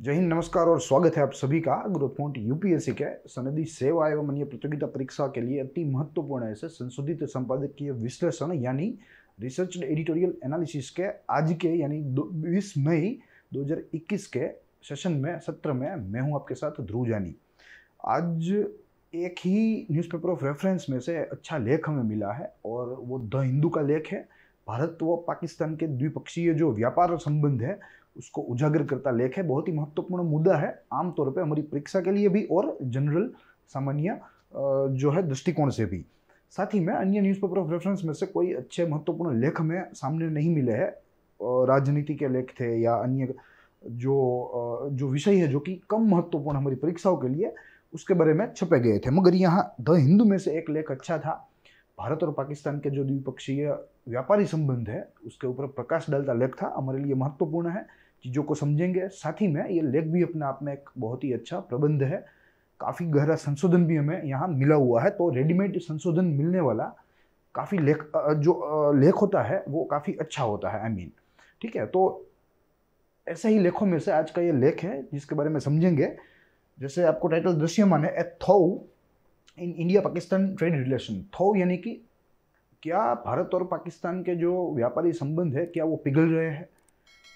जय हिंद, नमस्कार और स्वागत है आप सभी का ग्रोथ पॉइंट यूपीएससी के सनदी सेवा एवं अन्य प्रतियोगिता परीक्षा के लिए अति महत्वपूर्ण है संशोधित संपादकीय विश्लेषण यानी रिसर्च एडिटोरियल एनालिसिस के आज के यानी 20 मई 2021 के सेशन में सत्र में मैं हूं आपके साथ ध्रुव जानी। आज एक ही न्यूज़पेपर ऑफ रेफरेंस में से अच्छा लेख हमें मिला है और वो द हिंदू का लेख है। भारत व पाकिस्तान के द्विपक्षीय जो व्यापार संबंध है उसको उजागर करता लेख है। बहुत ही महत्वपूर्ण मुद्दा है आमतौर पे हमारी परीक्षा के लिए भी और जनरल सामान्य जो है दृष्टिकोण से भी। साथ ही में अन्य न्यूज़पेपर ऑफ रेफरेंस में से कोई अच्छे महत्वपूर्ण लेख हमें सामने नहीं मिले हैं। राजनीति के लेख थे या अन्य जो विषय है जो कि कम महत्वपूर्ण हमारी परीक्षाओं के लिए उसके बारे में छपे गए थे, मगर यहाँ द हिंदू में से एक लेख अच्छा था। भारत और पाकिस्तान के जो द्विपक्षीय व्यापारी संबंध है उसके ऊपर प्रकाश डालता लेख था, हमारे लिए महत्वपूर्ण है। चीज़ों को समझेंगे, साथ ही में ये लेख भी अपने आप में एक बहुत ही अच्छा प्रबंध है। काफ़ी गहरा संशोधन भी हमें यहाँ मिला हुआ है, तो रेडीमेड संशोधन मिलने वाला काफ़ी लेख होता है वो काफ़ी अच्छा होता है। ठीक है, तो ऐसे ही लेखों में से आज का ये लेख है जिसके बारे में समझेंगे। जैसे आपको टाइटल दृश्यमान है, a thaw in India Pakistan trade relation. Thaw यानी कि क्या भारत और पाकिस्तान के जो व्यापारी संबंध है क्या वो पिघल रहे हैं।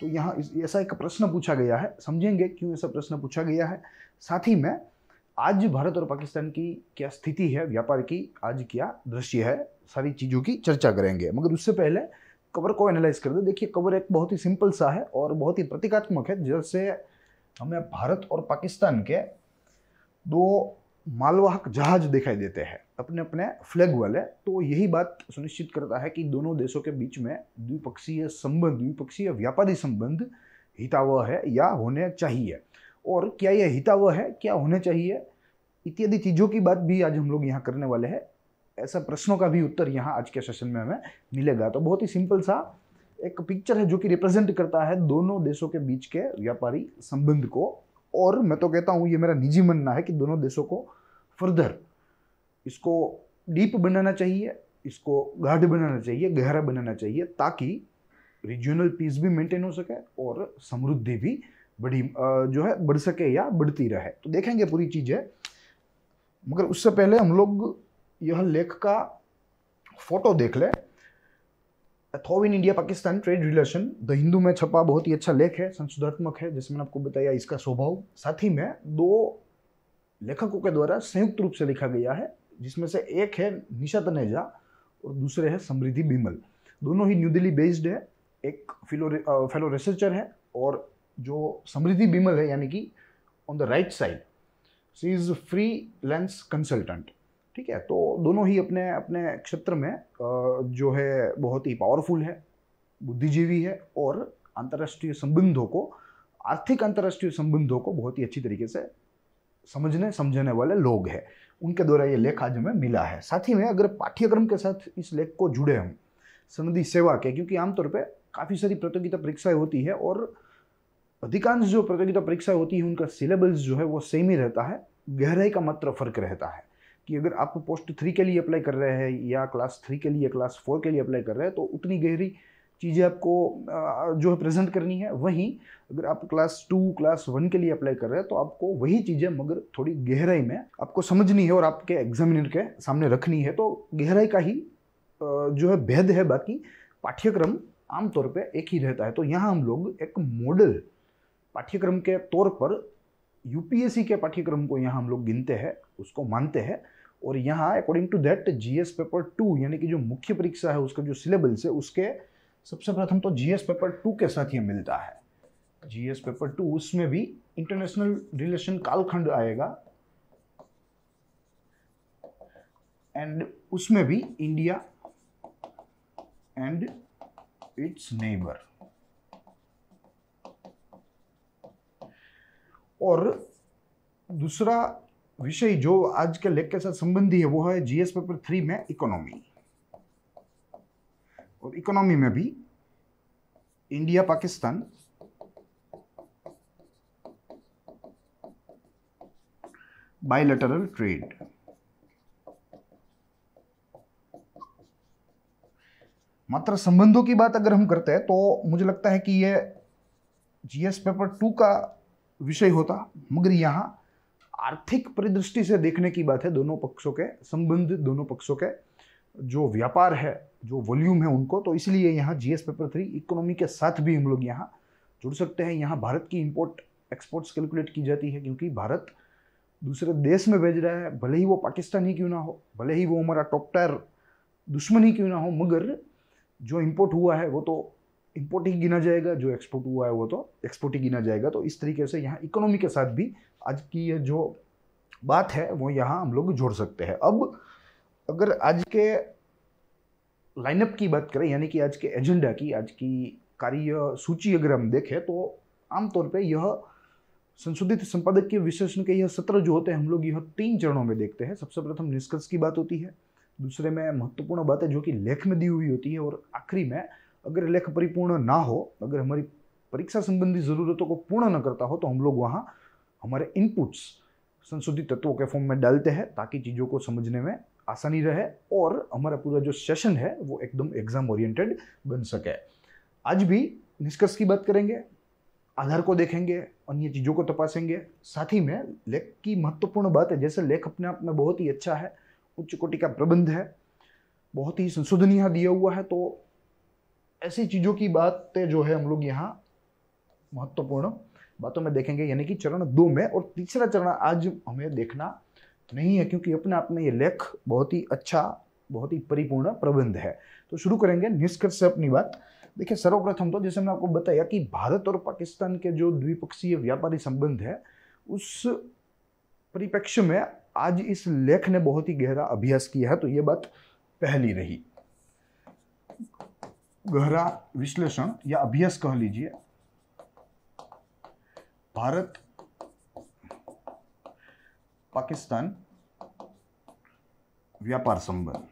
तो यहाँ ऐसा एक प्रश्न पूछा गया है, समझेंगे क्यों ऐसा प्रश्न पूछा गया है। साथ ही में आज भारत और पाकिस्तान की क्या स्थिति है व्यापार की, आज क्या दृश्य है, सारी चीज़ों की चर्चा करेंगे। मगर उससे पहले कवर को एनालाइज कर दे। देखिए, कवर एक बहुत ही सिंपल सा है और बहुत ही प्रतीकात्मक है। जैसे हमें भारत और पाकिस्तान के दो मालवाहक जहाज दिखाई देते हैं अपने अपने फ्लैग वाले, तो यही बात सुनिश्चित करता है कि दोनों देशों के बीच में द्विपक्षीय व्यापारी संबंध हितावह है या होने चाहिए, और क्या यह हितावह है, क्या होने चाहिए, इत्यादि चीज़ों की बात भी आज हम लोग यहाँ करने वाले हैं। ऐसा प्रश्नों का भी उत्तर यहाँ आज के सेशन में हमें मिलेगा। तो बहुत ही सिंपल सा एक पिक्चर है जो कि रिप्रेजेंट करता है दोनों देशों के बीच के व्यापारी संबंध को। और मैं तो कहता हूँ, ये मेरा निजी मानना है कि दोनों देशों को फर्दर इसको डीप बनाना चाहिए, इसको गाढ़ बनाना चाहिए, गहरा बनाना चाहिए, ताकि रीजनल पीस भी मेंटेन हो सके और समृद्धि भी बढ़ सके या बढ़ती रहे। तो देखेंगे पूरी चीज़ें, मगर उससे पहले हम लोग यह लेख का फोटो देख ले। Thaw in India Pakistan trade relation, the Hindu में छपा बहुत ही अच्छा लेख है, संशोधात्मक है, जैसे मैंने आपको बताया इसका स्वभाव। साथ ही में दो लेखकों के द्वारा संयुक्त रूप से लिखा गया है, जिसमें से एक है निशा तनेजा और दूसरे है समृद्धि बिमल। दोनों ही न्यू दिल्ली बेस्ड है, एक फेलो रिसर्चर है, और जो समृद्धि बिमल है यानी कि on the right side she is freelance consultant. ठीक है, तो दोनों ही अपने अपने क्षेत्र में जो है बहुत ही पावरफुल है, बुद्धिजीवी है, और आर्थिक अंतर्राष्ट्रीय संबंधों को बहुत ही अच्छी तरीके से समझने वाले लोग हैं। उनके द्वारा ये लेख आज हमें मिला है। साथ ही में अगर पाठ्यक्रम के साथ इस लेख को जुड़े हम सनदी सेवा के, क्योंकि आमतौर पे काफ़ी सारी प्रतियोगिता परीक्षाएं होती है और अधिकांश जो प्रतियोगिता परीक्षाएं होती है उनका सिलेबस जो है वो सेम ही रहता है, गहराई का मात्र फर्क रहता है। कि अगर आप पोस्ट 3 के लिए अप्लाई कर रहे हैं या क्लास 3 के लिए, क्लास 4 के लिए अप्लाई कर रहे हैं, तो उतनी गहरी चीज़ें आपको जो है प्रेजेंट करनी है। वहीं अगर आप क्लास 2, क्लास 1 के लिए अप्लाई कर रहे हैं तो आपको वही चीज़ें मगर थोड़ी गहराई में आपको समझनी है और आपके एग्जामिनर के सामने रखनी है। तो गहराई का ही जो है भेद है, बाकी पाठ्यक्रम आमतौर पे एक ही रहता है। तो यहाँ हम लोग एक मॉडल पाठ्यक्रम के तौर पर यूपीएससी के पाठ्यक्रम को यहाँ हम लोग गिनते हैं, उसको मानते हैं। और यहाँ according to that GS paper 2 यानी कि जो मुख्य परीक्षा है उसका जो सिलेबस है उसके सबसे प्रथम तो जीएस पेपर 2 के साथ ये मिलता है। जीएस पेपर 2 उसमें भी इंटरनेशनल रिलेशन कालखंड आएगा, एंड उसमें भी इंडिया एंड इट्स नेबर। और दूसरा विषय जो आज के लेख के साथ संबंधी है वो है जीएस पेपर 3 में इकोनॉमी। और इकोनॉमी में भी इंडिया पाकिस्तान, बायलैटरल ट्रेड। मात्र संबंधों की बात अगर हम करते हैं तो मुझे लगता है कि ये जीएस पेपर 2 का विषय होता, मगर यहाँ आर्थिक परिदृष्टि से देखने की बात है। दोनों पक्षों के संबंध, दोनों पक्षों के जो व्यापार है, जो वॉल्यूम है उनको, तो इसलिए यहाँ जीएस पेपर 3 इकोनॉमी के साथ भी हम लोग यहाँ जुड़ सकते हैं। यहाँ भारत की इंपोर्ट एक्सपोर्ट्स कैलकुलेट की जाती है, क्योंकि भारत दूसरे देश में भेज रहा है, भले ही वो पाकिस्तान ही क्यों ना हो, भले ही वो हमारा टॉप टायर दुश्मन ही क्यों ना हो, मगर जो इंपोर्ट हुआ है वो तो इंपोर्ट ही गिना जाएगा, जो एक्सपोर्ट हुआ है वो तो एक्सपोर्ट ही गिना जाएगा। तो इस तरीके से यहाँ इकोनॉमी के साथ भी आज की ये जो बात है वो यहाँ हम लोग जोड़ सकते हैं। अब अगर आज के लाइनअप की बात करें, यानी कि आज के एजेंडा की, आज की कार्य सूची अगर हम देखें, तो आमतौर पे यह संशोधित संपादकीय विश्लेषण के यह सत्र जो होते हैं, हम लोग यह 3 चरणों में देखते हैं। सबसे प्रथम निष्कर्ष की बात होती है, दूसरे में महत्वपूर्ण बातें जो कि लेख में दी हुई होती है, और आखिरी में अगर लेख परिपूर्ण ना हो, अगर हमारी परीक्षा संबंधी ज़रूरतों को पूर्ण न करता हो, तो हम लोग वहाँ हमारे इनपुट्स संशोधित तत्वों के फॉर्म में डालते हैं, ताकि चीज़ों को समझने में आसानी रहे और हमारा पूरा जो सेशन है वो एकदम एग्जाम ओरिएंटेड बन सके। आज भी निष्कर्ष की बात करेंगे, आधार को देखेंगे, अन्य चीज़ों को तपासेंगे, साथ ही में लेख की महत्वपूर्ण बात है। जैसे लेख अपने आप में बहुत ही अच्छा है, उच्च कोटि का प्रबंध है, बहुत ही संशोधन यहाँ दिया हुआ है, तो ऐसी चीज़ों की बातें जो है हम लोग यहाँ महत्वपूर्ण बातों में देखेंगे, यानी कि चरण 2 में। और तीसरा चरण आज हमें देखना नहीं है, क्योंकि अपने आप में ये लेख बहुत ही अच्छा, बहुत ही परिपूर्ण प्रबंध है। तो शुरू करेंगे निष्कर्ष से अपनी बात। देखिए, सर्वप्रथम तो जैसे मैंने आपको बताया कि भारत और पाकिस्तान के जो द्विपक्षीय व्यापारी संबंध है, उस परिप्रेक्ष्य में आज इस लेख ने बहुत ही गहरा अभ्यास किया है। तो ये बात पहली रही, गहरा विश्लेषण या अभ्यास कह लीजिए, भारत पाकिस्तान व्यापार संबंध।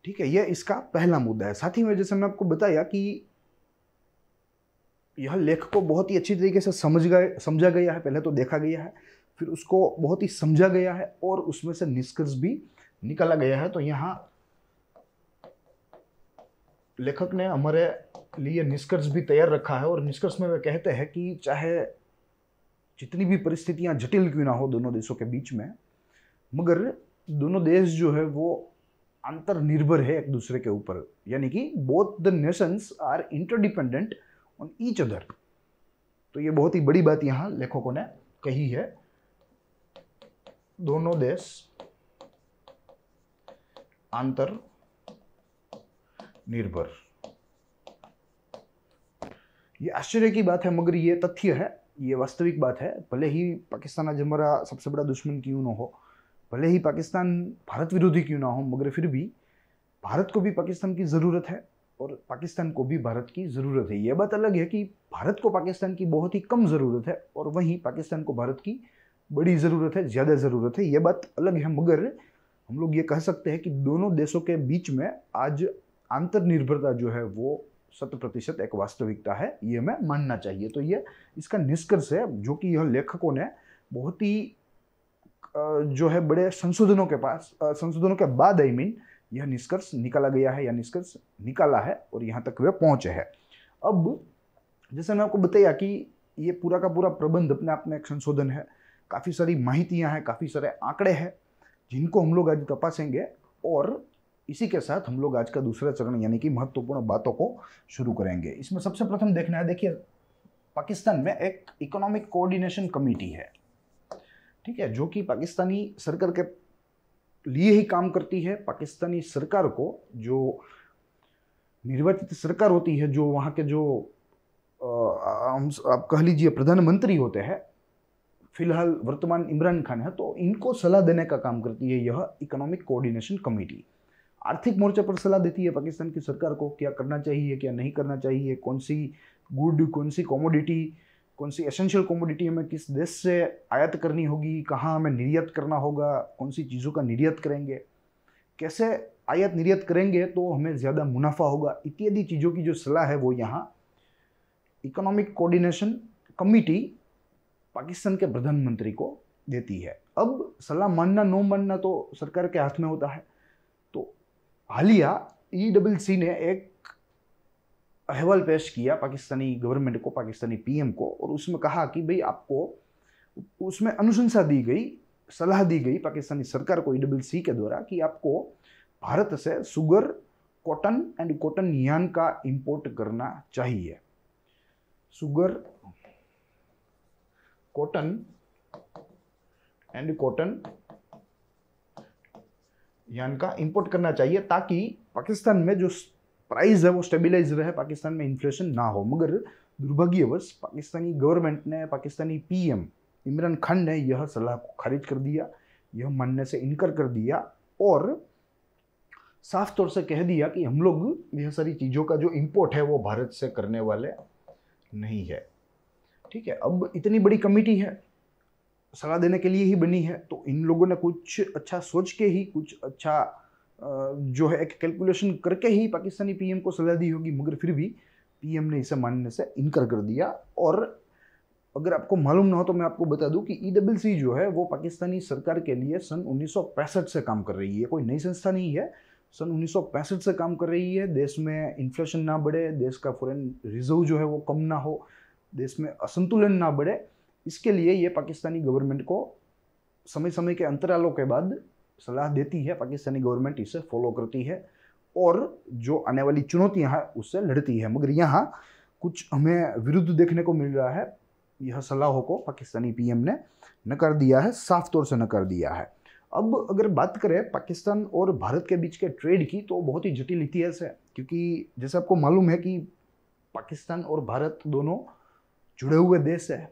ठीक है, यह इसका पहला मुद्दा है। साथ ही में जैसे मैंने आपको बताया कि यह लेख को बहुत ही अच्छी तरीके से समझा गया है। पहले तो देखा गया है, फिर उसको बहुत ही समझा गया है, और उसमें से निष्कर्ष भी निकाला गया है। तो यहाँ लेखक ने हमारे लिए निष्कर्ष भी तैयार रखा है, और निष्कर्ष में वे कहते हैं कि चाहे जितनी भी परिस्थितियां जटिल क्यों ना हो दोनों देशों के बीच में, मगर दोनों देश जो है वो अंतर्निर्भर है एक दूसरे के ऊपर, यानी कि both the nations are interdependent on each other. तो ये बहुत ही बड़ी बात यहाँ लेखकों ने कही है, दोनों देश अंतर निर्भर। ये आश्चर्य की बात है, मगर ये तथ्य है, ये वास्तविक बात है। भले ही पाकिस्तान आज हमारा सबसे बड़ा दुश्मन क्यों ना हो, भले ही पाकिस्तान भारत विरोधी क्यों ना हो, मगर फिर भी भारत को भी पाकिस्तान की ज़रूरत है और पाकिस्तान को भी भारत की ज़रूरत है। यह बात अलग है कि भारत को पाकिस्तान की बहुत ही कम ज़रूरत है, और वहीं पाकिस्तान को भारत की बड़ी ज़रूरत है, ज़्यादा ज़रूरत है। यह बात अलग है, मगर हम लोग ये कह सकते हैं कि दोनों देशों के बीच में आज आंतरनिर्भरता जो है वो 100% एक वास्तविकता है, ये हमें मानना चाहिए। तो ये इसका निष्कर्ष है, जो कि यह लेखकों ने बहुत ही जो है बड़े संशोधनों के बाद यह निष्कर्ष निकाला गया है, या निष्कर्ष निकाला है, और यहाँ तक वे पहुँचे हैं। अब जैसे मैं आपको बताया कि ये पूरा का पूरा प्रबंध अपने आप में एक संशोधन है, काफ़ी सारी माहितियाँ हैं, काफ़ी सारे आंकड़े हैं, जिनको हम लोग आज तपासेंगे, और इसी के साथ हम लोग आज का दूसरा चरण यानी कि महत्वपूर्ण बातों को शुरू करेंगे। इसमें सबसे प्रथम देखना है, देखिए पाकिस्तान में एक इकोनॉमिक कोऑर्डिनेशन कमेटी है, ठीक है, जो कि पाकिस्तानी सरकार के लिए ही काम करती है। पाकिस्तानी सरकार को, जो निर्वाचित सरकार होती है, जो वहाँ के जो आप कह लीजिए प्रधानमंत्री होते हैं, फिलहाल वर्तमान इमरान खान है, तो इनको सलाह देने का काम करती है यह इकोनॉमिक कोऑर्डिनेशन कमेटी। आर्थिक मोर्चे पर सलाह देती है पाकिस्तान की सरकार को, क्या करना चाहिए, क्या नहीं करना चाहिए, कौन सी गुड, कौन सी कमोडिटी, कौन सी एसेंशियल कमोडिटी हमें किस देश से आयात करनी होगी, कहाँ हमें निर्यात करना होगा, कौन सी चीज़ों का निर्यात करेंगे, कैसे आयात निर्यात करेंगे तो हमें ज़्यादा मुनाफा होगा, इत्यादि चीज़ों की जो सलाह है वो यहाँ इकोनॉमिक कोऑर्डिनेशन कमेटी पाकिस्तान के प्रधानमंत्री को देती है। अब सलाह मानना नो मानना तो सरकार के हाथ में होता है। तो हालिया ECC ने एक अहवाल पेश किया पाकिस्तानी गवर्नमेंट को, पाकिस्तानी पीएम को, और उसमें कहा कि भाई आपको, उसमें अनुशंसा दी गई, सलाह दी गई पाकिस्तानी सरकार को ईडब्ल्यूसी के द्वारा कि आपको भारत से sugar, cotton and cotton yarn का इंपोर्ट करना चाहिए। Sugar, cotton and cotton yarn का इंपोर्ट करना चाहिए ताकि पाकिस्तान में जो प्राइस है वो स्टेबलाइज रहे, पाकिस्तान में इन्फ्लेशन ना हो। मगर दुर्भाग्यवश पाकिस्तानी गवर्नमेंट ने, पाकिस्तानी पीएम इमरान खान ने यह सलाह को खारिज कर दिया, यह मानने से इनकार कर दिया और साफ तौर से कह दिया कि हम लोग यह सारी चीज़ों का जो इंपोर्ट है वो भारत से करने वाले नहीं है। ठीक है, अब इतनी बड़ी कमेटी है, सलाह देने के लिए ही बनी है, तो इन लोगों ने कुछ अच्छा सोच के ही, कुछ अच्छा जो है एक कैलकुलेशन करके ही पाकिस्तानी पीएम को सलाह दी होगी, मगर फिर भी पीएम ने इसे मानने से इनकार कर दिया। और अगर आपको मालूम ना हो तो मैं आपको बता दूं कि ईडब्ल्यूसी जो है वो पाकिस्तानी सरकार के लिए सन 1965 से काम कर रही है, कोई नई संस्था नहीं है। सन 1965 से काम कर रही है। देश में इन्फ्लेशन ना बढ़े, देश का फॉरेन रिजर्व जो है वो कम ना हो, देश में असंतुलन ना बढ़े, इसके लिए ये पाकिस्तानी गवर्नमेंट को समय समय के अंतरालों के बाद सलाह देती है। पाकिस्तानी गवर्नमेंट इसे फॉलो करती है और जो आने वाली चुनौतियां हैं उससे लड़ती है। मगर यहाँ कुछ हमें विरुद्ध देखने को मिल रहा है। यह सलाहों को पाकिस्तानी पीएम ने नकार दिया है, साफ तौर से नकार दिया है। अब अगर बात करें पाकिस्तान और भारत के बीच के ट्रेड की, तो बहुत ही जटिल इतिहास है, क्योंकि जैसे आपको मालूम है कि पाकिस्तान और भारत दोनों जुड़े हुए देश है,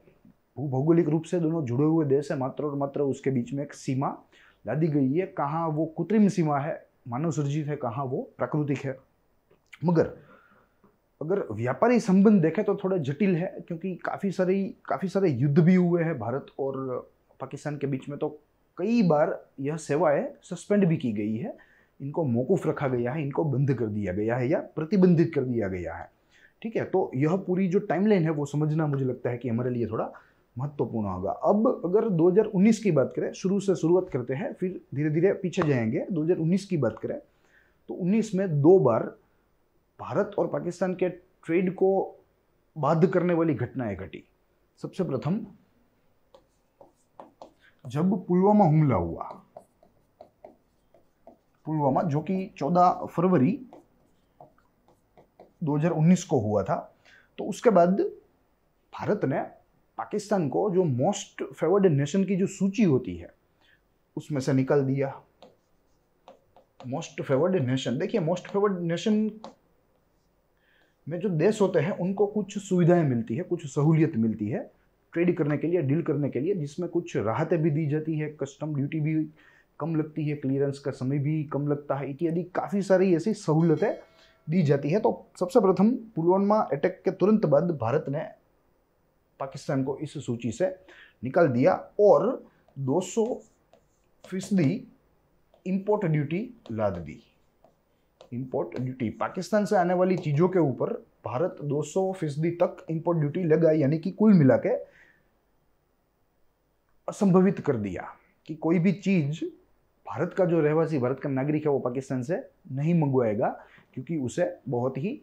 भौगोलिक रूप से दोनों जुड़े हुए देश है, मात्र और मात्र उसके बीच में एक सीमा ला दी गई है। कहाँ वो कृत्रिम सीमा है, मानव सृजित है, कहाँ वो प्राकृतिक है। मगर अगर व्यापारी संबंध देखें तो थोड़ा जटिल है, क्योंकि काफ़ी सारे युद्ध भी हुए हैं भारत और पाकिस्तान के बीच में। तो कई बार यह सेवाएं सस्पेंड भी की गई है, इनको मौकूफ रखा गया है, इनको बंद कर दिया गया है या प्रतिबंधित कर दिया गया है। ठीक है, तो यह पूरी जो टाइमलाइन है वो समझना मुझे लगता है कि हमारे लिए थोड़ा महत्वपूर्ण होगा। अब अगर 2019 की बात करें, शुरू से शुरुआत करते हैं, फिर धीरे धीरे पीछे जाएंगे। 2019 की बात करें तो 19 में 2 बार भारत और पाकिस्तान के ट्रेड को बाधित करने वाली घटनाएं घटी। सबसे प्रथम जब पुलवामा हमला हुआ, पुलवामा जो कि 14 फरवरी 2019 को हुआ था, तो उसके बाद भारत ने पाकिस्तान को जो मोस्ट फेवर्ड नेशन की जो सूची होती है उसमें से निकाल दिया। मोस्ट फेवर्ड नेशन, देखिए मोस्ट फेवर्ड नेशन में जो देश होते हैं उनको कुछ सुविधाएं मिलती है, कुछ सहूलियत मिलती है ट्रेड करने के लिए, डील करने के लिए, जिसमें कुछ राहतें भी दी जाती है, कस्टम ड्यूटी भी कम लगती है, क्लियरेंस का समय भी कम लगता है, इत्यादि काफ़ी सारी ऐसी सहूलतें दी जाती है। तो सबसे प्रथम पुलवामा अटैक के तुरंत बाद भारत ने पाकिस्तान को इस सूची से निकाल दिया और 200% इंपोर्ट ड्यूटी लाद दी। इंपोर्ट ड्यूटी, पाकिस्तान से आने वाली चीज़ों के ऊपर भारत 200% तक इंपोर्ट ड्यूटी लगाई, यानी कि कुल मिला के असंभवित कर दिया कि कोई भी चीज़ भारत का जो रहवासी, भारत का नागरिक है, वो पाकिस्तान से नहीं मंगवाएगा, क्योंकि उसे बहुत ही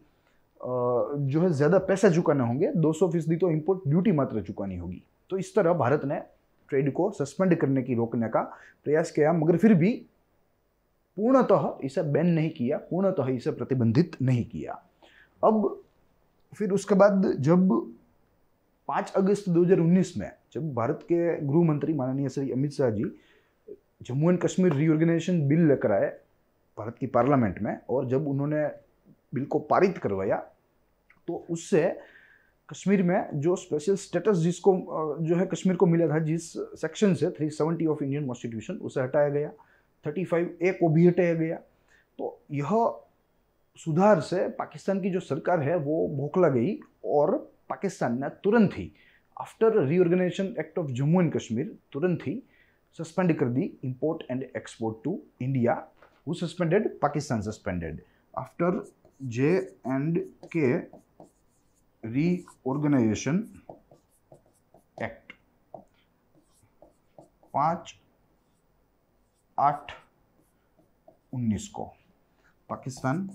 जो है ज़्यादा पैसे चुकाने होंगे। 200% तो इंपोर्ट ड्यूटी मात्र चुकानी होगी। तो इस तरह भारत ने ट्रेड को सस्पेंड करने की, रोकने का प्रयास किया, मगर फिर भी पूर्णतः इसे बैन नहीं किया, पूर्णतः इसे प्रतिबंधित नहीं किया। अब फिर उसके बाद जब 5 अगस्त 2019 में जब भारत के गृह मंत्री माननीय Shri Amit Shah ji Jammu and Kashmir reorganisation bill लेकर आए भारत की पार्लियामेंट में, और जब उन्होंने बिल को पारित करवाया तो उससे कश्मीर में जो स्पेशल स्टेटस जिसको जो है कश्मीर को मिला था, जिस सेक्शन से 370 ऑफ इंडियन कॉन्स्टिट्यूशन, उसे हटाया गया, 35A को भी हटाया गया। तो यह सुधार से पाकिस्तान की जो सरकार है वो बौखला गई और पाकिस्तान ने तुरंत ही after reorganisation act of Jammu and Kashmir तुरंत ही सस्पेंड कर दी import and export to India. Who suspended? Pakistan suspended after J&K reorganisation act 5/8/19 को Pakistan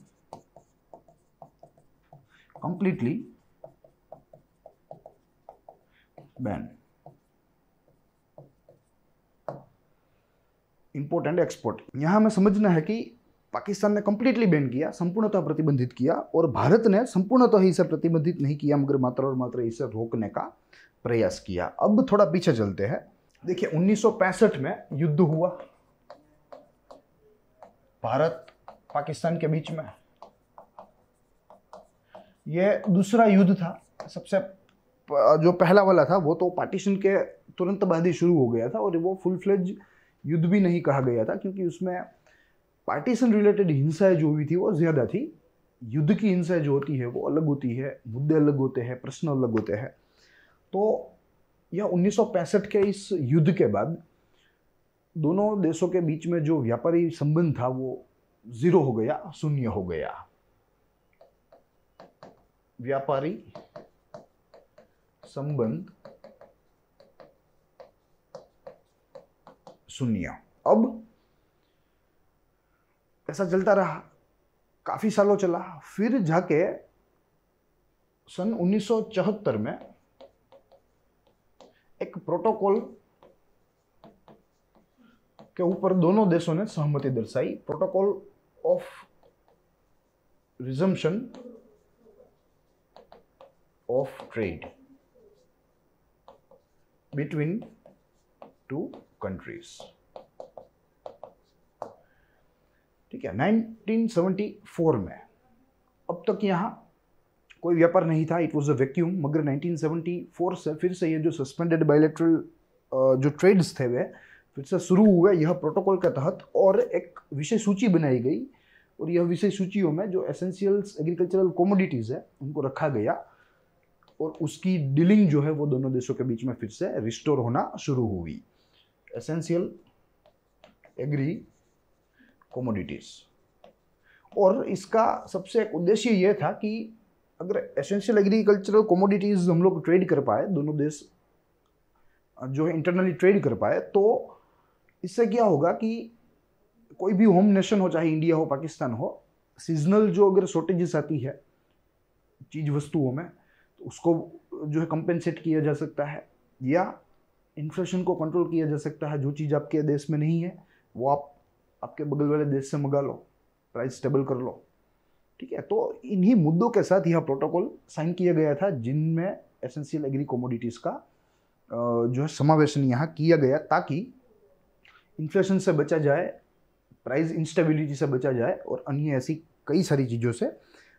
completely ban import and export. यहां हमें समझना है कि पाकिस्तान ने कंप्लीटली बैन किया, संपूर्णतः प्रतिबंधित किया, और भारत ने संपूर्णतः इसे प्रतिबंधित नहीं किया, मगर मात्र और मात्र इसे रोकने का प्रयास किया। अब थोड़ा पीछे चलते हैं। देखिए 1965 में युद्ध हुआ भारत पाकिस्तान के बीच में। यह दूसरा युद्ध था। सबसे जो पहला वाला था वो तो पार्टीशन के तुरंत बाद ही शुरू हो गया था, और वो फुल फ्लेज युद्ध भी नहीं कहा गया था, क्योंकि उसमें पार्टीशन रिलेटेड हिंसाएं जो हुई थी वो ज्यादा थी। युद्ध की हिंसाएं जो होती है वो अलग होती है, मुद्दे अलग होते हैं, प्रश्न अलग होते हैं। तो यह 1965 के इस युद्ध के बाद दोनों देशों के बीच में जो व्यापारी संबंध था वो जीरो हो गया, शून्य हो गया। व्यापारी संबंध शून्य। अब ऐसा चलता रहा, काफी सालों चला। फिर जाके सन 1974 में एक प्रोटोकॉल के ऊपर दोनों देशों ने सहमति दर्शाई। Protocol of resumption of trade between two countries. ठीक है, 1974 में। अब तक यहां कोई व्यापार नहीं था, इट वॉज अ वैक्यूम। मगर 1974 से फिर से ये जो सस्पेंडेड बायलैटरल जो ट्रेड्स थे वे फिर से शुरू हुए यह प्रोटोकॉल के तहत, और एक विषय सूची बनाई गई, और यह विषय सूचियों में जो एसेंशियल्स एग्रीकल्चरल कमोडिटीज है उनको रखा गया, और उसकी डीलिंग जो है वो दोनों देशों के बीच में फिर से रिस्टोर होना शुरू हुई। Essential agree commodities. और इसका सबसे एक उद्देश्य यह था कि अगर एसेंशियल एग्रीकल्चरल कमोडिटीज हम लोग ट्रेड कर पाए, दोनों देश जो है इंटरनली ट्रेड कर पाए, तो इससे क्या होगा कि कोई भी होम नेशन हो, चाहे इंडिया हो पाकिस्तान हो, सीजनल जो अगर शॉर्टेजेस आती है चीज वस्तुओं में, तो उसको जो है कंपेंसेट किया जा सकता है, या इन्फ्लेशन को कंट्रोल किया जा सकता है। जो चीज़ आपके देश में नहीं है वो आप आपके बगल वाले देश से मंगा लो, प्राइस स्टेबल कर लो। ठीक है, तो इन्हीं मुद्दों के साथ यह प्रोटोकॉल साइन किया गया था, जिनमें एसेंशियल एग्री कमोडिटीज का जो है समावेशन यहाँ किया गया, ताकि इन्फ्लेशन से बचा जाए, प्राइस इंस्टेबिलिटी से बचा जाए, और अन्य ऐसी कई सारी चीज़ों से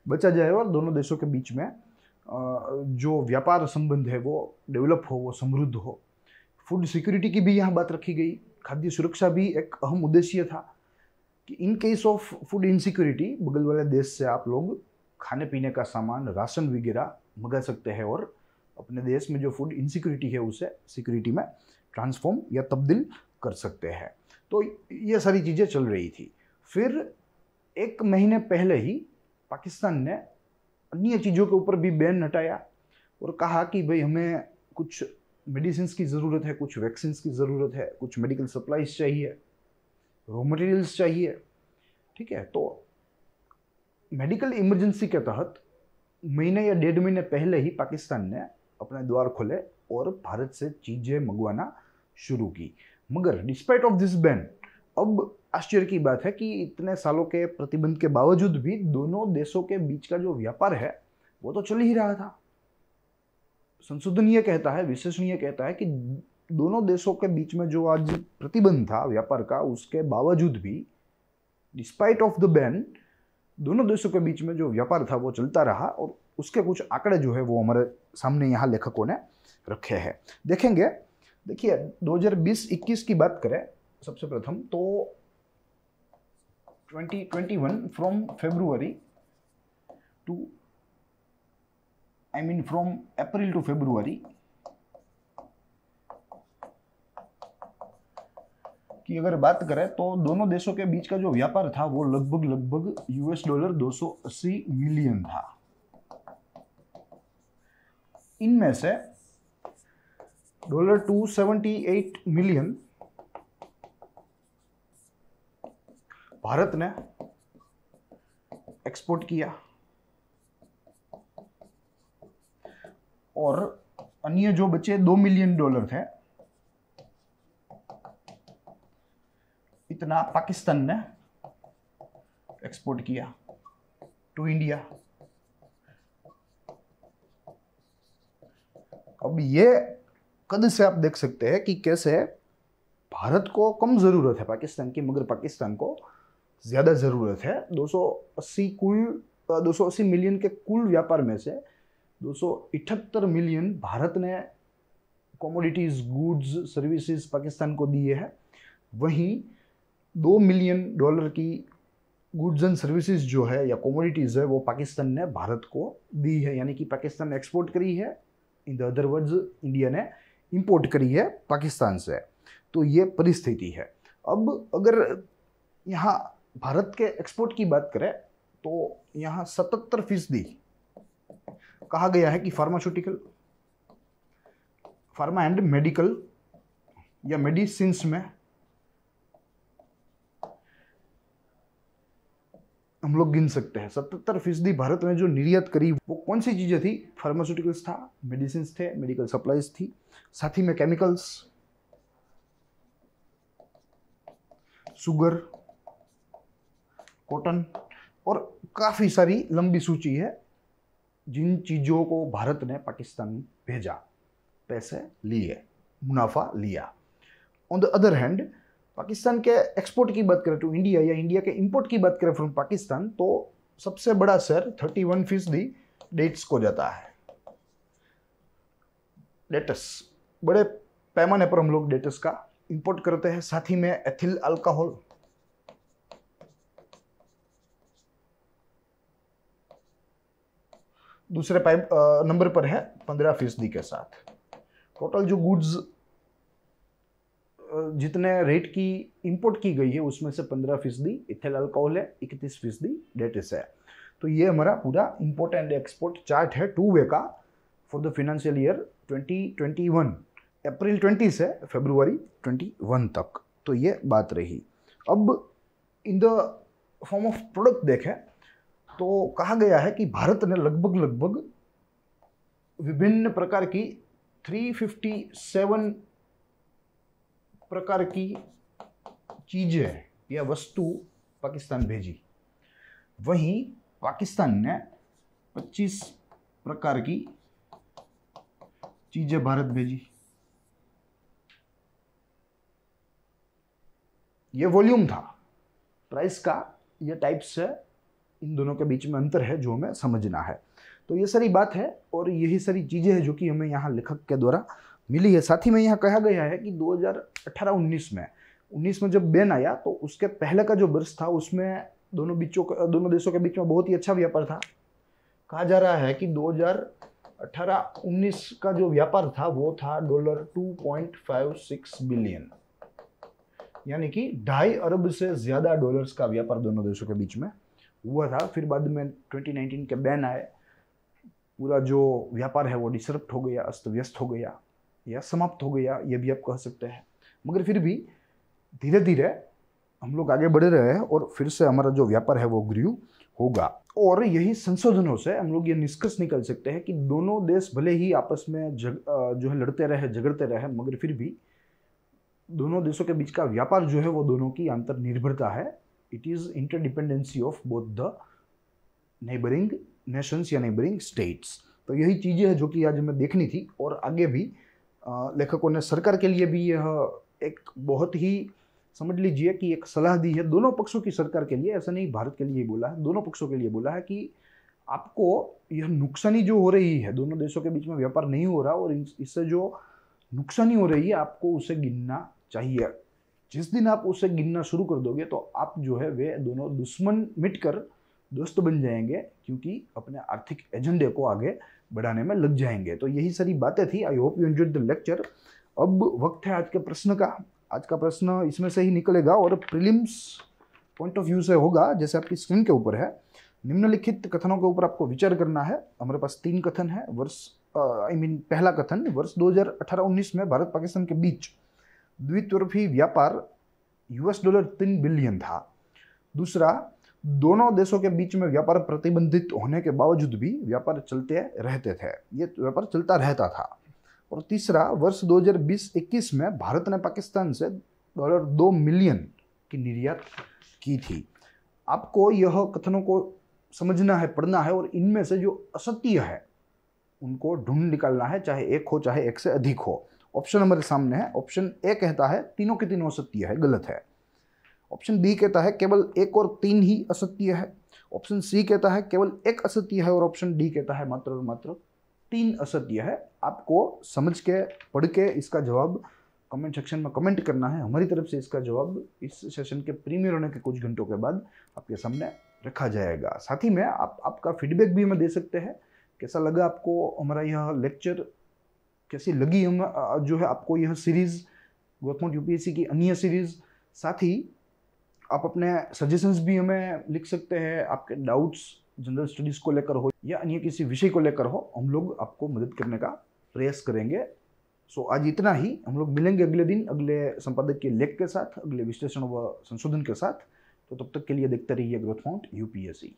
बचा जाए, और दोनों देशों के बीच में जो व्यापार संबंध है वो डेवलप हो, वो समृद्ध हो। फूड सिक्योरिटी की भी यहाँ बात रखी गई। खाद्य सुरक्षा भी एक अहम उद्देश्य था कि in case of food insecurity, बगल वाले देश से आप लोग खाने पीने का सामान, राशन वगैरह मंगा सकते हैं, और अपने देश में जो फूड इनसिक्योरिटी है उसे सिक्योरिटी में ट्रांसफॉर्म या तब्दील कर सकते हैं। तो ये सारी चीज़ें चल रही थी। फिर एक महीने पहले ही पाकिस्तान ने अन्य चीज़ों के ऊपर भी बैन हटाया, और कहा कि भाई हमें कुछ मेडिसिन की ज़रूरत है, कुछ वैक्सीन की ज़रूरत है, कुछ मेडिकल सप्लाईज चाहिए, रॉ मटेरियल्स चाहिए। ठीक है, तो मेडिकल इमरजेंसी के तहत महीने या 1.5 महीने पहले ही पाकिस्तान ने अपने द्वार खोले और भारत से चीज़ें मंगवाना शुरू की। मगर डिस्पाइट ऑफ दिस बैन, अब आश्चर्य की बात है कि इतने सालों के प्रतिबंध के बावजूद भी दोनों देशों के बीच का जो व्यापार है वो तो चल ही रहा था। संशोधन ये कहता है, विश्लेषण ये कहता है कि दोनों देशों के बीच में जो आज प्रतिबंध था व्यापार का, उसके बावजूद भी डिस्पाइट ऑफ द बैन दोनों देशों के बीच में जो व्यापार था वो चलता रहा। और उसके कुछ आंकड़े जो है वो हमारे सामने यहाँ लेखकों ने रखे हैं, देखेंगे। देखिए 2020-21 की बात करें सबसे प्रथम तो 2021 from February to from April to February की अगर बात करें तो दोनों देशों के बीच का जो व्यापार था वो लगभग $280 मिलियन था। इनमें से $278 मिलियन भारत ने एक्सपोर्ट किया, और अन्य जो बचे $2 मिलियन थे, इतना पाकिस्तान ने एक्सपोर्ट किया टू इंडिया। अब ये कद से आप देख सकते हैं कि कैसे भारत को कम जरूरत है पाकिस्तान की, मगर पाकिस्तान को ज्यादा जरूरत है। 280 मिलियन के कुल व्यापार में से 278 मिलियन भारत ने कमोडिटीज, गुड्स, सर्विसेज पाकिस्तान को दिए हैं। वहीं $2 मिलियन की गुड्स एंड सर्विसेज जो है या कमोडिटीज है वो पाकिस्तान ने भारत को दी है, यानी कि पाकिस्तान ने एक्सपोर्ट करी है, in the other words India ने इंपोर्ट करी है पाकिस्तान से। तो ये परिस्थिति है। अब अगर यहाँ भारत के एक्सपोर्ट की बात करें तो यहाँ 77% कहा गया है कि फार्मास्यूटिकल, फार्मा एंड मेडिकल या मेडिसिन्स में हम लोग गिन सकते हैं। 77% भारत ने जो निर्यात करी वो कौन सी चीजें थी? फार्मास्यूटिकल्स था, मेडिसिन थे, मेडिकल सप्लाईज थी, साथ ही में केमिकल्स, शुगर, कॉटन और काफी सारी लंबी सूची है जिन चीजों को भारत ने पाकिस्तान भेजा, पैसे लिए, मुनाफा लिया। On the other hand Pakistan के एक्सपोर्ट की बात करें टू इंडिया या इंडिया के इंपोर्ट की बात करें फ्रॉम पाकिस्तान, तो सबसे बड़ा शेयर 31% डेट्स को जाता है। डेटस, बड़े पैमाने पर हम लोग डेटस का इंपोर्ट करते हैं। साथ ही में एथिल अल्कोहल, दूसरे नंबर पर है 15% के साथ। टोटल जो गुड्स जितने रेट की इंपोर्ट की गई है उसमें से 15% इथेल अल्कोहल है, 31% डेटस है। तो ये हमारा पूरा इंपोर्ट एंड एक्सपोर्ट चार्ट है 2 वे का फॉर द फाइनेंशियल ईयर 2021, अप्रैल 20 से फरवरी 21 तक। तो ये बात रही। अब in the form of product देखें तो कहा गया है कि भारत ने लगभग विभिन्न प्रकार की 357 प्रकार की चीजें या वस्तु पाकिस्तान भेजी। वहीं पाकिस्तान ने 25 प्रकार की चीजें भारत भेजी। ये वॉल्यूम था। प्राइस का ये टाइप्स है, इन दोनों के बीच में अंतर है जो हमें समझना है। तो ये सारी बात है और यही सारी चीजें हैं जो कि हमें यहाँ लेखक के द्वारा मिली है। साथ ही में यहाँ कहा गया है कि 2018-19 में जब बैन आया तो उसके पहले का जो वर्ष था उसमें दोनों देशों के बीच में बहुत ही अच्छा व्यापार था। कहा जा रहा है कि 2018-19 का जो व्यापार था वो था $2.56 बिलियन, यानी कि 2.5 अरब से ज्यादा डॉलर्स का व्यापार दोनों देशों के बीच में हुआ था। फिर बाद में 2019 के बैन आए, पूरा जो व्यापार है वो डिसरप्ट हो गया, अस्त व्यस्त हो गया या समाप्त हो गया, ये भी आप कह सकते हैं। मगर फिर भी धीरे धीरे हम लोग आगे बढ़ रहे हैं और फिर से हमारा जो व्यापार है वो ग्रू होगा। और यही संशोधनों से हम लोग ये निष्कर्ष निकाल सकते हैं कि दोनों देश भले ही आपस में जो है लड़ते रहे, झगड़ते रहे, मगर फिर भी दोनों देशों के बीच का व्यापार जो है वो दोनों की अंतर निर्भरता है। It is interdependency of both the neighbouring Nations या नेबरिंग स्टेट्स। तो यही चीजें हैं जो कि आज हमें देखनी थी। और आगे भी लेखकों ने सरकार के लिए भी यह एक बहुत ही, समझ लीजिए कि एक सलाह दी है दोनों पक्षों की सरकार के लिए। ऐसा नहीं भारत के लिए बोला है, दोनों पक्षों के लिए बोला है कि आपको यह नुकसानी जो हो रही है, दोनों देशों के बीच में व्यापार नहीं हो रहा और इससे जो नुकसानी हो रही है आपको उसे गिनना चाहिए। जिस दिन आप उसे गिनना शुरू कर दोगे तो आप जो है वे दोनों दुश्मन मिटकर दोस्त बन जाएंगे, क्योंकि अपने आर्थिक एजेंडे को आगे बढ़ाने में लग जाएंगे। तो यही सारी बातें थी। I hope you enjoyed the lecture. अब वक्त है आज के प्रश्न का। आज का प्रश्न इसमें से ही निकलेगा और प्रीलिम्स पॉइंट ऑफ व्यू से होगा, जैसे आपकी स्क्रीन के ऊपर है। निम्नलिखित कथनों के ऊपर आपको विचार करना है। हमारे पास 3 कथन है। पहला कथन, वर्ष 2018-19 में भारत पाकिस्तान के बीच द्वितरफी व्यापार $3 बिलियन था। दूसरा, दोनों देशों के बीच में व्यापार प्रतिबंधित होने के बावजूद भी व्यापार चलते रहते थे, ये व्यापार चलता रहता था। और तीसरा, वर्ष 2020-21 में भारत ने पाकिस्तान से $2 मिलियन की निर्यात की थी। आपको यह कथनों को समझना है, पढ़ना है, और इनमें से जो असत्य है उनको ढूंढ निकालना है, चाहे एक हो चाहे एक से अधिक हो। ऑप्शन हमारे सामने है। ऑप्शन ए कहता है तीनों के तीनों असत्य है, गलत है। ऑप्शन बी कहता है केवल 1 और 3 ही असत्य है। ऑप्शन सी कहता है केवल 1 असत्य है, और ऑप्शन डी कहता है मात्र और मात्र 3 असत्य है। आपको समझ के, पढ़ के इसका जवाब कमेंट सेक्शन में कमेंट करना है। हमारी तरफ से इसका जवाब इस सेशन के प्रीमियर होने के कुछ घंटों के बाद आपके सामने रखा जाएगा। साथ ही में आपका फीडबैक भी हमें दे सकते हैं, कैसा लगा आपको हमारा यह लेक्चर, कैसी लगी हम जो है आपको यह सीरीज़, ग्रोथ मोड यूपीएससी की अन्य सीरीज़। साथ ही आप अपने सजेशंस भी हमें लिख सकते हैं, आपके डाउट्स जनरल स्टडीज़ को लेकर हो या अन्य किसी विषय को लेकर हो, हम लोग आपको मदद करने का प्रयास करेंगे। सो आज इतना ही। हम लोग मिलेंगे अगले दिन अगले संपादकीय लेख के साथ, अगले विश्लेषण व संशोधन के साथ। तो तब तक के लिए देखते रहिए ग्रोथ मोड यूपीएससी।